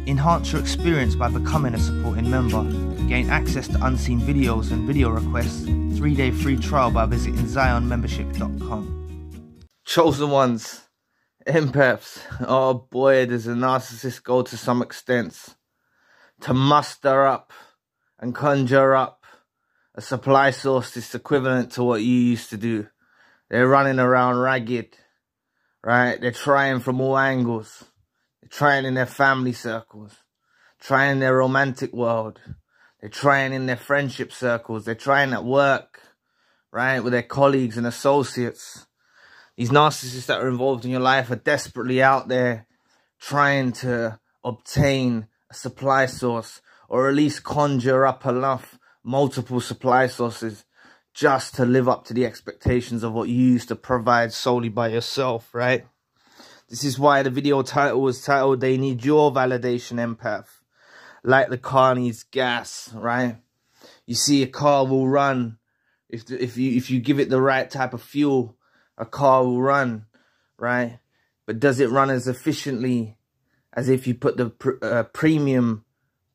Enhance your experience by becoming a supporting member. Gain access to unseen videos and video requests. 3-day free trial by visiting zionmembership.com. Chosen ones, empaths. Oh boy, does a narcissist go to some extent to muster up and conjure up a supply source that's equivalent to what you used to do. They're running around ragged, right? They're trying from all angles. They're trying in their family circles, trying in their romantic world. They're trying in their friendship circles. They're trying at work, right, with their colleagues and associates. These narcissists that are involved in your life are desperately out there trying to obtain a supply source, or at least conjure up enough multiple supply sources just to live up to the expectations of what you used to provide solely by yourself, right? This is why the video title was titled, They Need Your Validation, Empath. Like the car needs gas, right? You see, a car will run. If you give it the right type of fuel, a car will run, right? But does it run as efficiently as if you put the premium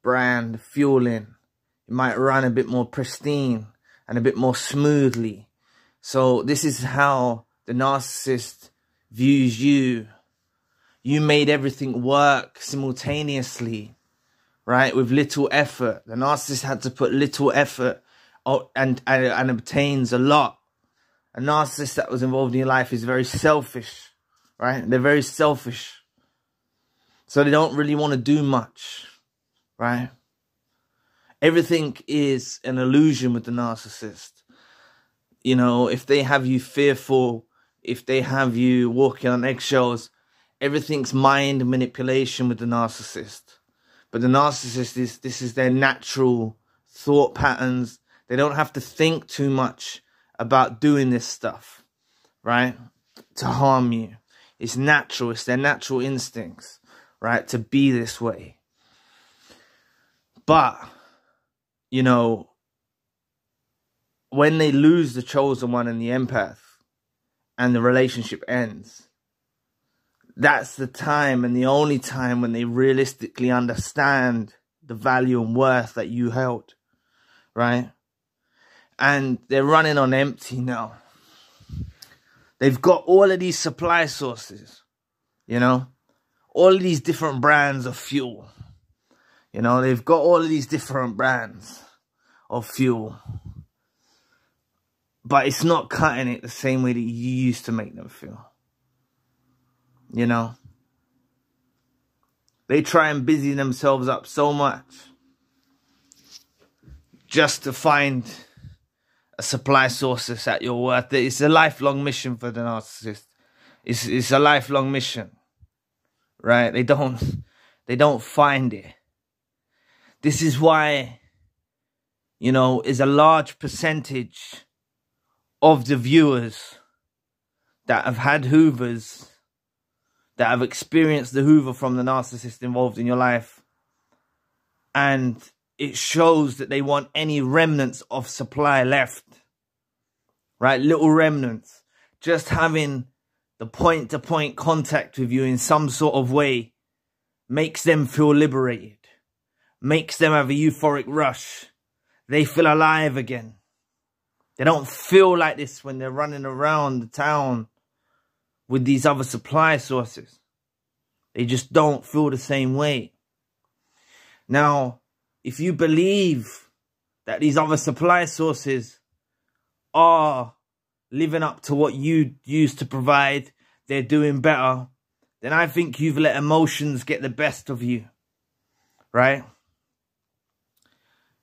brand fuel in? It might run a bit more pristine and a bit more smoothly. So this is how the narcissist views you. You made everything work simultaneously, right? With little effort. The narcissist had to put little effort and obtains a lot. A narcissist that was involved in your life is very selfish, right? They're very selfish. So they don't really want to do much, right? Everything is an illusion with the narcissist. You know, if they have you fearful, if they have you walking on eggshells, everything's mind manipulation with the narcissist. But the narcissist this is their natural thought patterns. They don't have to think too much about doing this stuff, right? To harm you. It's natural. It's their natural instincts, right? To be this way. But, you know, when they lose the chosen one and the empath and the relationship ends, that's the time and the only time when they realistically understand the value and worth that you held, right? And they're running on empty now. They've got all of these supply sources, you know, all of these different brands of fuel. You know, they've got all of these different brands of fuel. But it's not cutting it the same way that you used to make them feel. You know, they try and busy themselves up so much just to find a supply source that's at your worth. It's a lifelong mission for the narcissist. It's a lifelong mission, right? They don't find it. This is why, you know, is a large percentage of the viewers that have had Hoovers, that have experienced the Hoover from the narcissist involved in your life. And it shows that they want any remnants of supply left. Right? Little remnants. Just having the point-to-point contact with you in some sort of way makes them feel liberated. Makes them have a euphoric rush. They feel alive again. They don't feel like this when they're running around the town with these other supply sources. They just don't feel the same way. Now, if you believe that these other supply sources are living up to what you used to provide, they're doing better, then I think you've let emotions get the best of you. Right?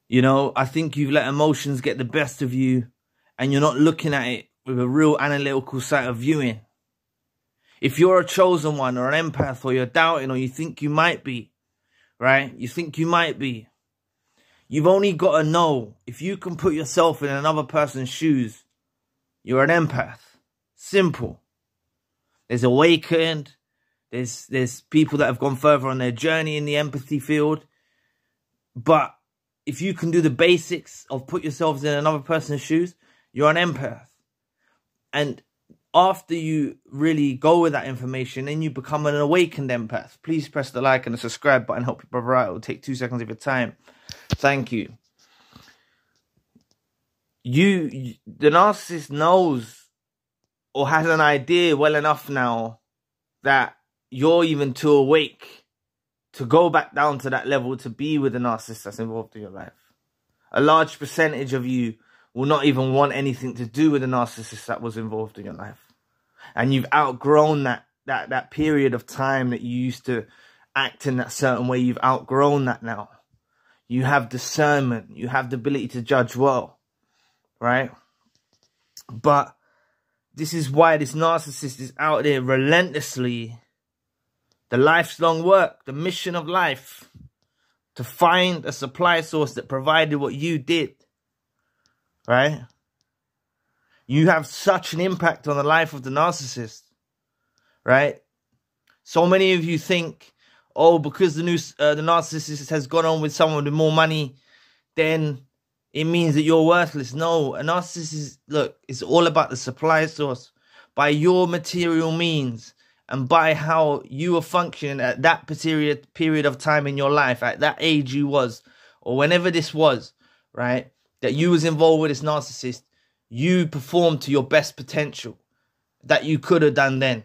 You know, I think you've let emotions get the best of you and you're not looking at it with a real analytical sight of viewing. If you're a chosen one or an empath, or you're doubting, or you think you might be, right? You think you might be. You've only got to know, if you can put yourself in another person's shoes, you're an empath. Simple. There's awakened. There's people that have gone further on their journey in the empathy field. But if you can do the basics of put yourselves in another person's shoes, you're an empath. And after you really go with that information, then you become an awakened empath. Please press the like and the subscribe button. Help your brother out. It will take 2 seconds of your time. Thank you. The narcissist knows or has an idea well enough now that you're even too awake to go back down to that level to be with the narcissist that's involved in your life. A large percentage of you will not even want anything to do with the narcissist that was involved in your life. And you've outgrown that period of time that you used to act in that certain way. You've outgrown that now. You have discernment. You have the ability to judge well. Right? But this is why this narcissist is out there relentlessly. The life's long work, the mission of life, to find a supply source that provided what you did. Right? You have such an impact on the life of the narcissist. Right? So many of you think, oh, because the narcissist has gone on with someone with more money, then it means that you're worthless. No, a narcissist is, look, it's all about the supply source. By your material means and by how you were functioning at that period of time in your life, at that age you was, or whenever this was, right, that you was involved with this narcissist, you performed to your best potential that you could have done then,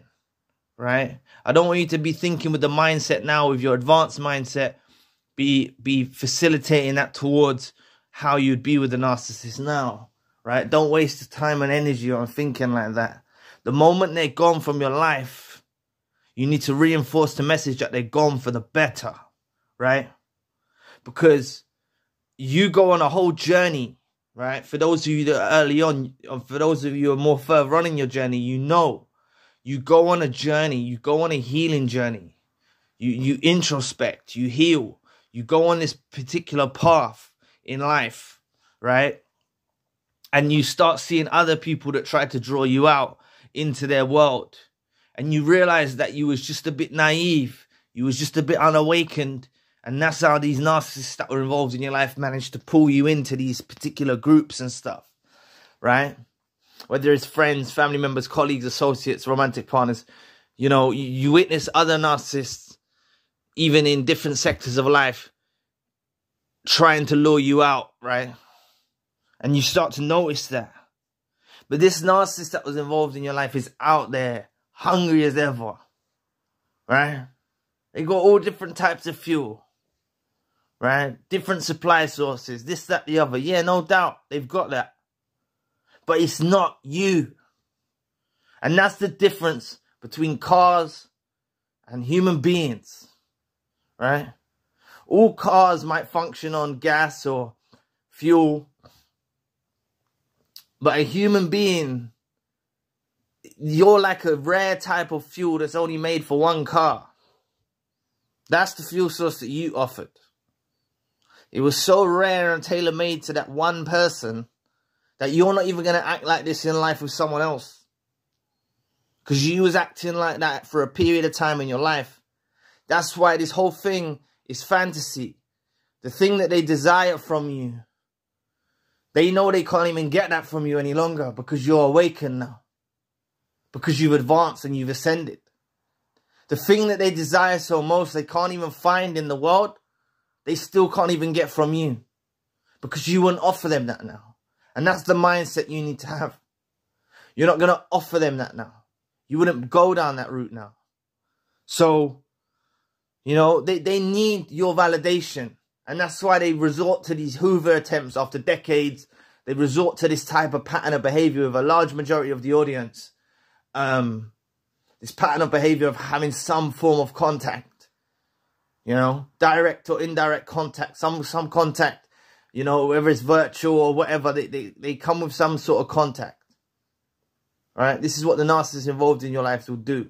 right? I don't want you to be thinking with the mindset now, with your advanced mindset, be facilitating that towards how you'd be with the narcissist now, right? Don't waste your time and energy on thinking like that. The moment they're gone from your life, you need to reinforce the message that they're gone for the better, right? Because you go on a whole journey, right? For those of you that are early on, or for those of you who are more further on in your journey, you know, you go on a journey, you go on a healing journey. You introspect, you heal, you go on this particular path in life, right? And you start seeing other people that try to draw you out into their world. And you realize that you was just a bit naive. You was just a bit unawakened. And that's how these narcissists that were involved in your life managed to pull you into these particular groups and stuff, right? Whether it's friends, family members, colleagues, associates, romantic partners, you know, you witness other narcissists, even in different sectors of life, trying to lure you out, right? And you start to notice that. But this narcissist that was involved in your life is out there, hungry as ever, right? They got all different types of fuel, right? Different supply sources, this, that, the other. Yeah, no doubt, they've got that. But it's not you. And that's the difference between cars and human beings, right? All cars might function on gas or fuel. But a human being, you're like a rare type of fuel that's only made for one car. That's the fuel source that you offered. It was so rare and tailor-made to that one person that you're not even going to act like this in life with someone else. Because you was acting like that for a period of time in your life. That's why this whole thing is fantasy. The thing that they desire from you. They know they can't even get that from you any longer because you're awakened now. Because you've advanced and you've ascended. The thing that they desire so most they can't even find in the world, they still can't even get from you. Because you wouldn't offer them that now. And that's the mindset you need to have. You're not going to offer them that now. You wouldn't go down that route now. So, you know, they need your validation. And that's why they resort to these Hoover attempts after decades. They resort to this type of pattern of behavior with a large majority of the audience. This pattern of behavior of having some form of contact. You know, direct or indirect contact. Some contact. You know, whether it's virtual or whatever. They come with some sort of contact. Right? This is what the narcissist involved in your life will do.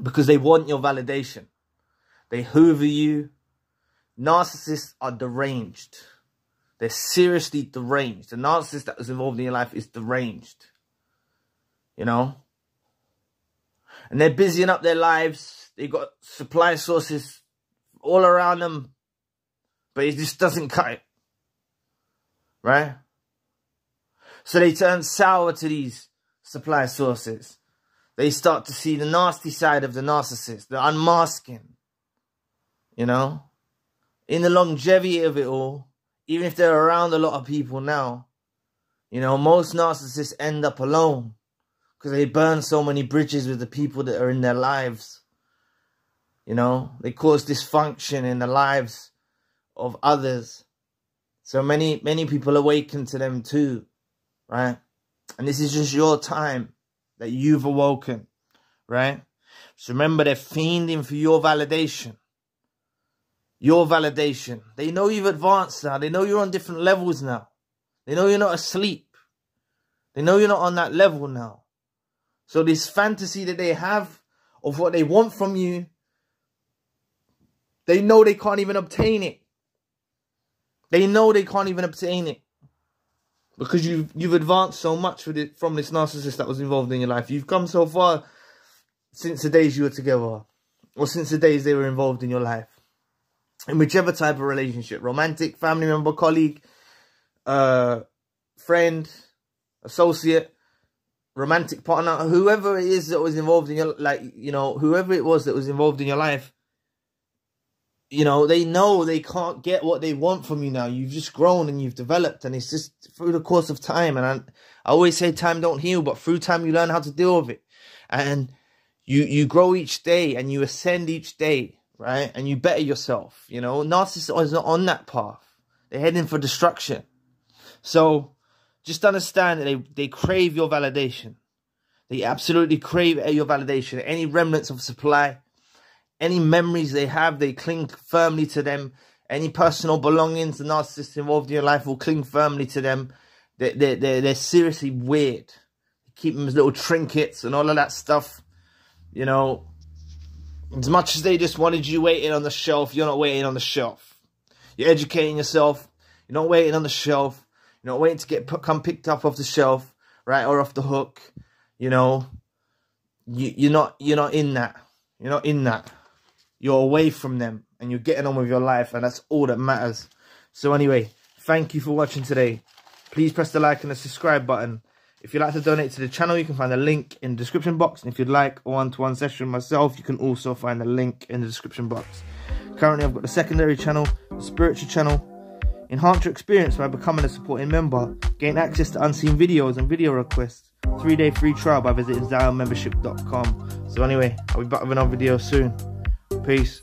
Because they want your validation. They hoover you. Narcissists are deranged. They're seriously deranged. The narcissist that was involved in your life is deranged. You know? And they're busying up their lives. They've got supply sources all around them. But it just doesn't cut it. Right? So they turn sour to these supply sources. They start to see the nasty side of the narcissist, the unmasking. You know? In the longevity of it all, even if they're around a lot of people now, you know, most narcissists end up alone because they burn so many bridges with the people that are in their lives. You know, they cause dysfunction in the lives of others. So many people awaken to them too, right? And this is just your time that you've awoken, right? So remember, they're fiending for your validation. Your validation. They know you've advanced now. They know you're on different levels now. They know you're not asleep. They know you're not on that level now. So this fantasy that they have of what they want from you, they know they can't even obtain it. They know they can't even obtain it. Because you've advanced so much with it from this narcissist that was involved in your life. You've come so far since the days you were together. Or since the days they were involved in your life. In whichever type of relationship. Romantic, family member, colleague, friend, associate, romantic partner. Whoever it is that was involved in your, like, you know, whoever it was that was involved in your life. You know they can't get what they want from you now. You've just grown and you've developed, and it's just through the course of time. And I always say time don't heal, but through time you learn how to deal with it. And you grow each day and you ascend each day, right? And you better yourself, you know. Narcissists is not on that path. They're heading for destruction. So just understand that they crave your validation. They absolutely crave your validation. Any remnants of supply, any memories they have, they cling firmly to them. Any personal belongings the narcissist involved in your life will cling firmly to them. They're seriously weird. They keep them as little trinkets and all of that stuff. You know, as much as they just wanted you waiting on the shelf, you're not waiting on the shelf. You're educating yourself. You're not waiting on the shelf. You're not waiting to come picked up off the shelf, right, or off the hook. You know, you're not in that. You're not in that. You're away from them and you're getting on with your life, and that's all that matters. So anyway, thank you for watching today. Please press the like and the subscribe button. If you'd like to donate to the channel, you can find the link in the description box. And if you'd like a one-to-one session with myself, you can also find the link in the description box. Currently, I've got the secondary channel, the spiritual channel. Enhance your experience by becoming a supporting member. Gain access to unseen videos and video requests. 3-day free trial by visiting ZionMembership.com. So anyway, I'll be back with another video soon. Peace.